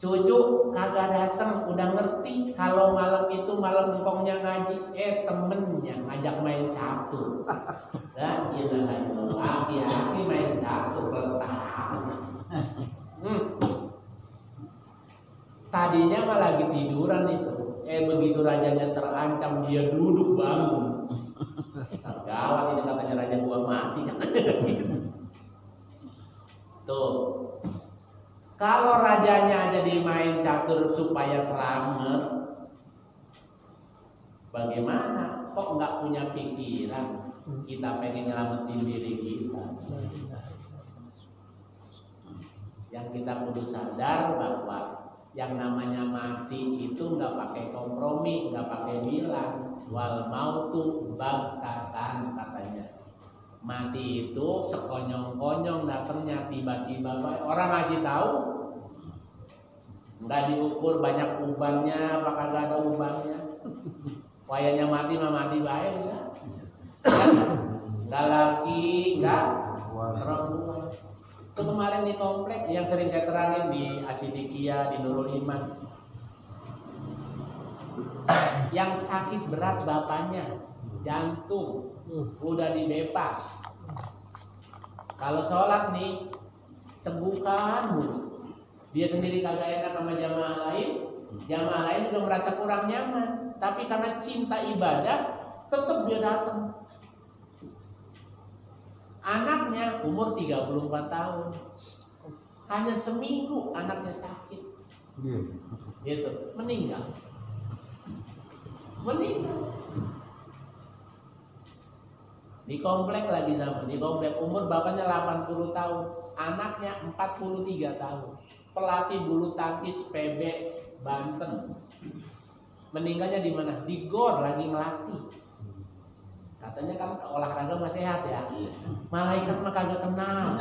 Cucu kagak datang, udah ngerti kalau malam itu malam engkongnya ngaji, temennya ngajak main catur. La ilaha illallah, aki-aki main catur letak. Tadinya mah lagi tiduran itu. Begitu rajanya terancam, dia duduk bangun. Gawat ini katanya raja gua mati katanya gitu. Tuh. Kalau rajanya jadi main catur supaya selamat, bagaimana? Kok nggak punya pikiran? Kita pengen nyelamatin diri kita. Yang kita kudu sadar bahwa yang namanya mati itu nggak pakai kompromi, nggak pakai bilang. Wal mautu baghtatan katanya. Mati itu sekonyong-konyong datangnya tiba-tiba. Orang ngasih tahu, nggak diukur banyak ubannya, apakah nggak ada ubannya. Wayanya mati mah mati baik ya. Nggak laki, nggak perempuan. Itu kemarin di komplek yang sering saya terangin di Asidikia, di Nurul Iman. Yang sakit berat bapaknya, jantung, udah dibebas. Kalau sholat nih, cegukan dulu. Dia sendiri kagak enak sama jamaah lain juga merasa kurang nyaman. Tapi karena cinta ibadah, tetap dia datang. Anaknya umur 34 tahun. Hanya seminggu anaknya sakit. Gitu, meninggal. Di komplek lagi sama, di komplek umur bapaknya 80 tahun, anaknya 43 tahun. Pelatih bulu tangkis PB Banten. Meninggalnya di mana? Di GOR lagi ngelatih. Katanya kan olahraga mah sehat ya. Malaikat mah kagak kenal.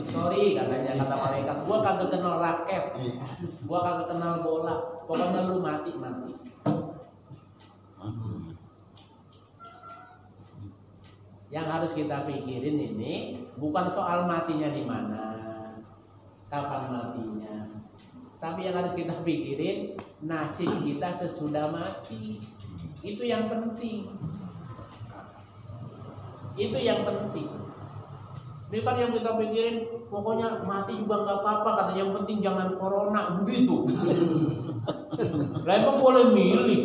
Sorry katanya, kata malaikat, gua kagak kenal raket. Gua kagak kenal bola. Pokoknya lu mati. Yang harus kita pikirin ini bukan soal matinya di mana, kapan matinya, tapi yang harus kita pikirin nasib kita sesudah mati. Itu yang penting. Ini kan yang kita pikirin, pokoknya mati juga nggak apa-apa, kata yang penting jangan corona begitu. Lah emang boleh milih.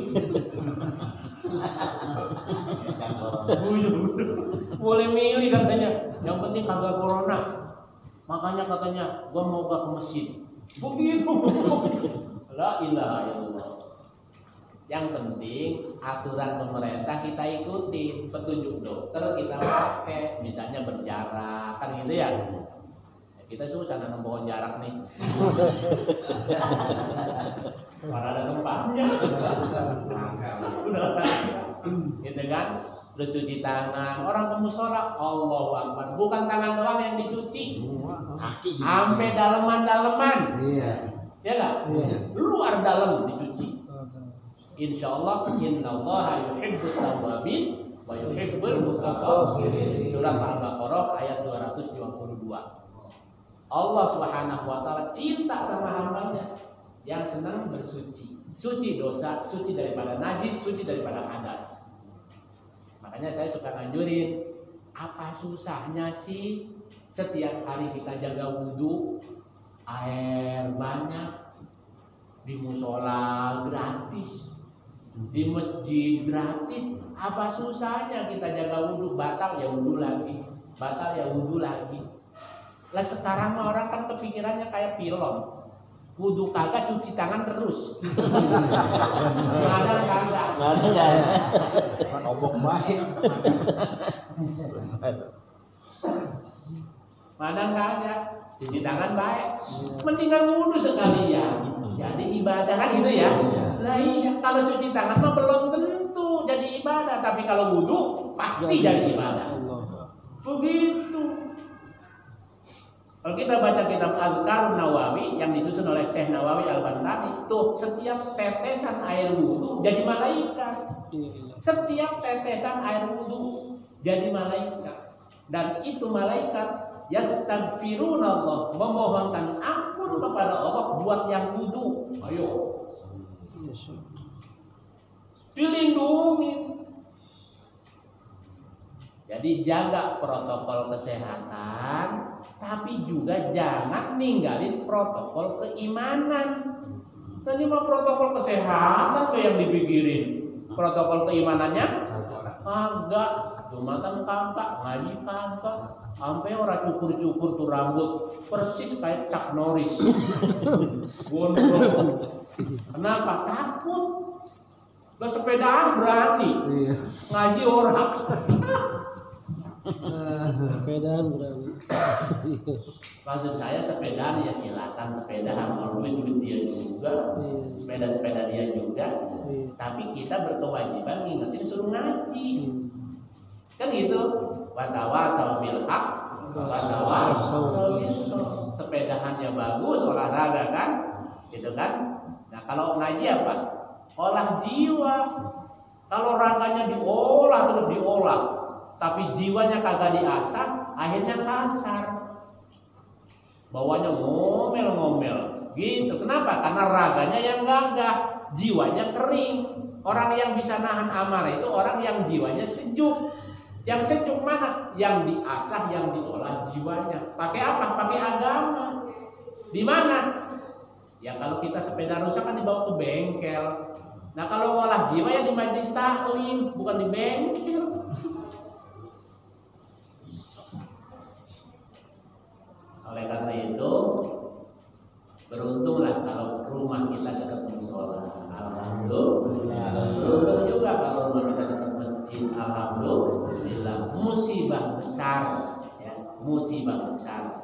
Boleh milih katanya, yang penting kagak corona. Makanya katanya gua mau ke masjid. Begitu. La ilaha illallah. Yang penting aturan pemerintah kita ikuti, petunjuk dokter kita pakai, misalnya berjarak, kan gitu ya. Kita susah nanam pohon jarak nih. Mana ada tempatnya. Udah, gitu kan? Terus cuci tangan. Orang ke mushola, Allahu Akbar. Bukan tangan doang yang dicuci, sampai daleman-daleman. Iya. Ya nggak? Luar dalam dicuci. Insyaallah innallaha yuhibbut tawwabin wa yuhibbul mutatahhirin. Surah Al-Baqarah ayat 222. Allah Subhanahu wa taala cinta sama hambanya yang senang bersuci. Suci dosa, suci daripada najis, suci daripada hadas. Makanya saya suka nganjurin, apa susahnya sih setiap hari kita jaga wudhu, air banyak, di musola gratis, di masjid gratis. Apa susahnya kita jaga wudhu? Batal ya wudhu lagi, batal ya wudhu lagi. Lah sekarang orang kan kepikirannya kayak pilon, wudhu kagak cuci tangan terus. Ada kagak? Kan obok baik. Mana kagak? Cuci tangan baik. Mendingan wudhu sekalian. Jadi ibadah kan gitu ya. Lah iya, kalau cuci tangan mah belum tentu jadi ibadah, tapi kalau wudhu pasti jadi ibadah. Begitu. Kalau kita baca kitab Al-Qarun Nawawi yang disusun oleh Syekh Nawawi Al-Bantani, tuh setiap tetesan air wudhu jadi malaikat. Setiap tetesan air wudhu jadi malaikat. Dan itu malaikat yastaghfirunallah, memohonkan ampun kepada Allah buat yang wudu. Ayo. Dilindungi. Jadi jaga protokol kesehatan, tapi juga jangan ninggalin protokol keimanan. Tadi mah protokol kesehatan tuh yang dipikirin. Protokol keimanannya agak Jumatan kagak, ngaji kagak. Sampai orang cukur-cukur tuh rambut persis kayak Chuck Norris. Gondrong. Kenapa? Takut. Lah sepedaan berani. Ngaji orang. Sepedaan berani. Maksud saya sepedaan ya silakan sepedaan, mau duit dia juga, sepeda dia juga. Tapi kita berkewajiban ngingetin suruh ngaji. Kan gitu. Watawasau bil haq, watawasau bis sabr. Sepedahannya bagus, olahraga kan? Gitu kan? Nah, kalau ngaji apa? Olah jiwa. Kalau raganya diolah terus diolah, tapi jiwanya kagak diasah, akhirnya kasar. Bawanya ngomel-ngomel. Gitu. Kenapa? Karena raganya yang gagah, jiwanya kering. Orang yang bisa nahan amarah itu orang yang jiwanya sejuk. Yang sejuk mana? Yang diasah, yang diolah jiwanya. Pakai apa? Pakai agama. Di mana? Ya kalau kita sepeda rusak kan dibawa ke bengkel. Nah kalau olah jiwa ya di majelis taklim, bukan di bengkel. Oleh karena itu, beruntunglah kalau rumah kita dekat musola. Alhamdulillah. Beruntung juga kalau rumah kita dekat masjid. Alhamdulillah. Musibah besar, ya, musibah besar.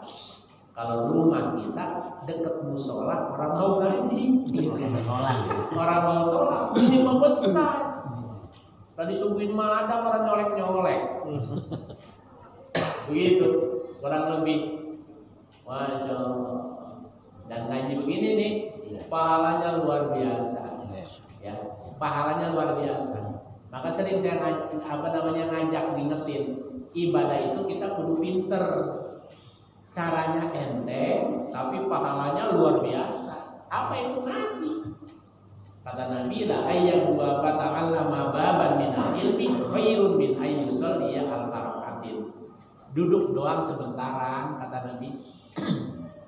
Kalau rumah kita dekat musola, orang mau ngaji, orang mau sholat, musibah besar. Tadi subuhin madang orang nyolek-nyolek. Begitu, kurang lebih. Masya Allah. Dan ngaji begini nih, pahalanya luar biasa. Ya, pahalanya luar biasa. Maka sering saya ngajak ngingetin, ibadah itu kita kudu pinter. Caranya enteng, tapi pahalanya luar biasa. Apa itu ngaji? Kata Nabi la ayyam wa fata'allama baban min ilmi khairun min ayyusalliya al-faraqatin. Duduk doang sebentaran, kata Nabi.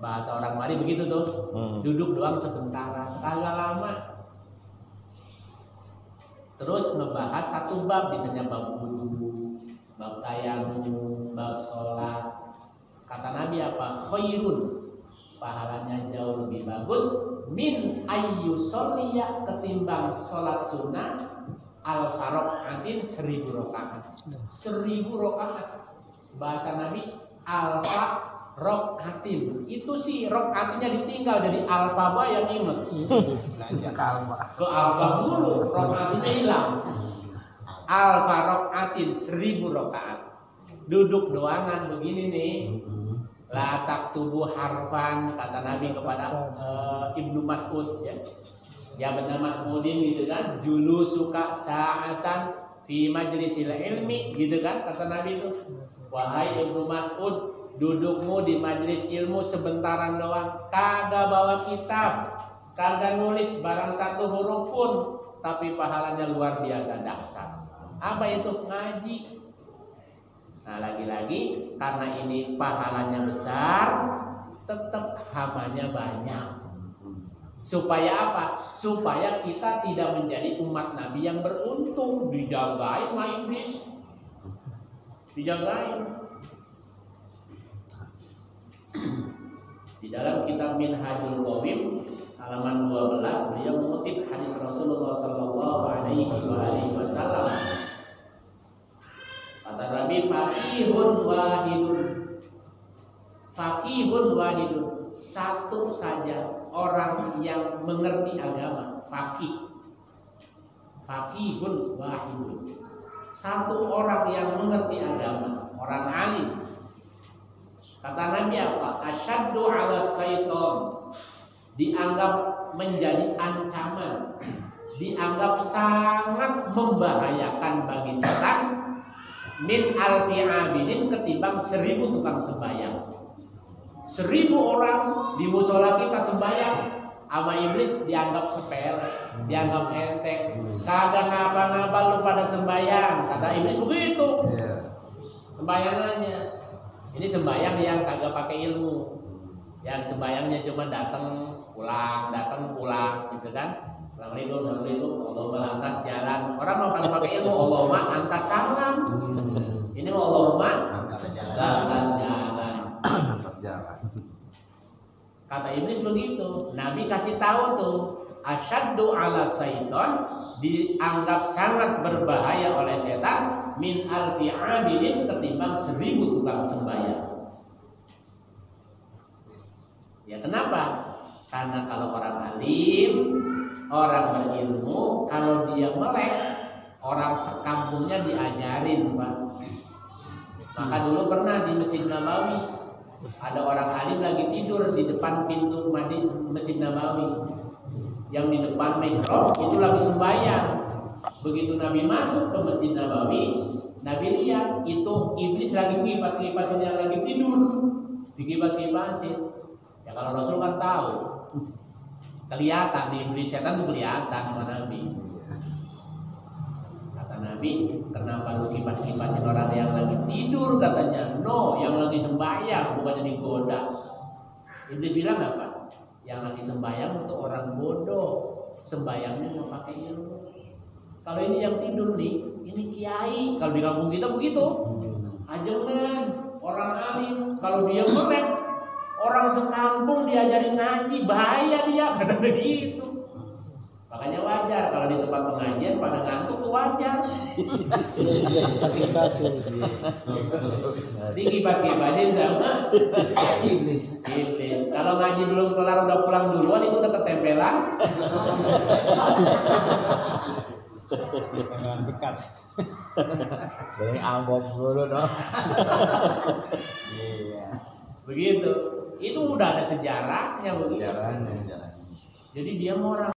Bahasa orang mari begitu tuh. Duduk doang sebentaran, kagak lama. Terus ngebahas satu bab, misalnya bab wudu, bab tayamum, bab sholat. Kata Nabi apa? Khairun, pahalanya jauh lebih bagus min ayyusolliya, ketimbang sholat sunnah al-faraqatin 1000 rakaat. 1000 rakaat. Bahasa Nabi al-faraqatin. Itu sih rakaatnya ditinggal dari alfaba yang inget. Ke alfa dulu, rakaatnya hilang. Al-faraqatin 1000 rakaat. Duduk doangan begini nih. La taktubu harfan, kata Nabi kepada Ibnu Mas'ud, ya. Ya benar Mas'udin gitu kan. Julu suka sa'atan fi majlisil ilmi gitu kan, kata Nabi itu. Wahai Ibnu Mas'ud, dudukmu di majlis ilmu sebentaran doang, kagak bawa kitab, kagak nulis barang satu huruf pun, tapi pahalanya luar biasa dahsyat. Apa itu? Ngaji. Nah lagi-lagi karena ini pahalanya besar, tetap hamanya banyak. Supaya apa? Supaya kita tidak menjadi umat Nabi yang beruntung, dijagain main bis, dijagain. Di dalam kitab Minhajul Qawim halaman 12 beliau mengutip hadis Rasulullah sallallahu alaihi wasallam. Kata Nabi, faqihun wahidun, satu saja orang yang mengerti agama. Faqihun wahidun, satu orang yang mengerti agama, orang alim. Kata Nabi apa? Asyaddu ala syaiton, dianggap menjadi ancaman, dianggap sangat membahayakan bagi setan min alfi abidin ketimbang 1000 tukang sembahyang. 1000 orang di musola kita sembahyang, sama iblis dianggap sepele, dianggap enteng. Kagak ngapa-ngapa lu pada sembahyang, kata iblis begitu. Sembayangannya ini sembahyang yang kagak pakai ilmu, yang sembahyangnya cuma datang pulang gitu kan. Assalamualaikum, Allahumma lantas jalan. Orang mau kalau pakai ilmu, Allahumma antas salam. Ini Allahumma antas jalan. Antas jalan. Kata iblis begitu. Nabi kasih tahu tuh, asyaddu ala syaiton, dianggap sangat berbahaya oleh setan min alfi abidin ketimbang 1000 tukang sembahyang. Ya kenapa? Karena kalau orang alim, orang berilmu, kalau dia melek, orang sekampungnya diajarin, Pak. Maka dulu pernah di Masjid Nabawi ada orang alim lagi tidur di depan pintu Masjid Nabawi. Yang di depan mihrab itu lagi sembahyang. Begitu Nabi masuk ke Masjid Nabawi, Nabi lihat itu iblis lagi ngipas-ngipasin yang lagi tidur. Dikipas-kipasin. Ya kalau Rasul kan tahu. Kelihatan di iblis setan itu kelihatan sama Nabi. Kata Nabi, kenapa lu kipas-kipasin orang yang lagi tidur katanya? No, yang lagi sembahyang bukannya digoda. Iblis bilang apa? Yang lagi sembahyang untuk orang bodoh, sembahyangnya mau pakai ilmu. Kalau ini yang tidur nih, ini kiai. Kalau di kampung kita begitu, ajengan orang alim. Kalau dia melek, orang sekampung diajarin ngaji, bahaya dia, kata begitu. Makanya wajar kalau di tempat pengajian pada ngantuk tuh wajar. Dikipas-kipasin sama iblis. Kalau ngaji belum kelar udah pulang duluan itu udah ketempelan. Dekat. Dari amplop dulu dong. Iya. Begitu. Itu udah ada sejarahnya begitu. Sejarahnya. Jadi dia mau orang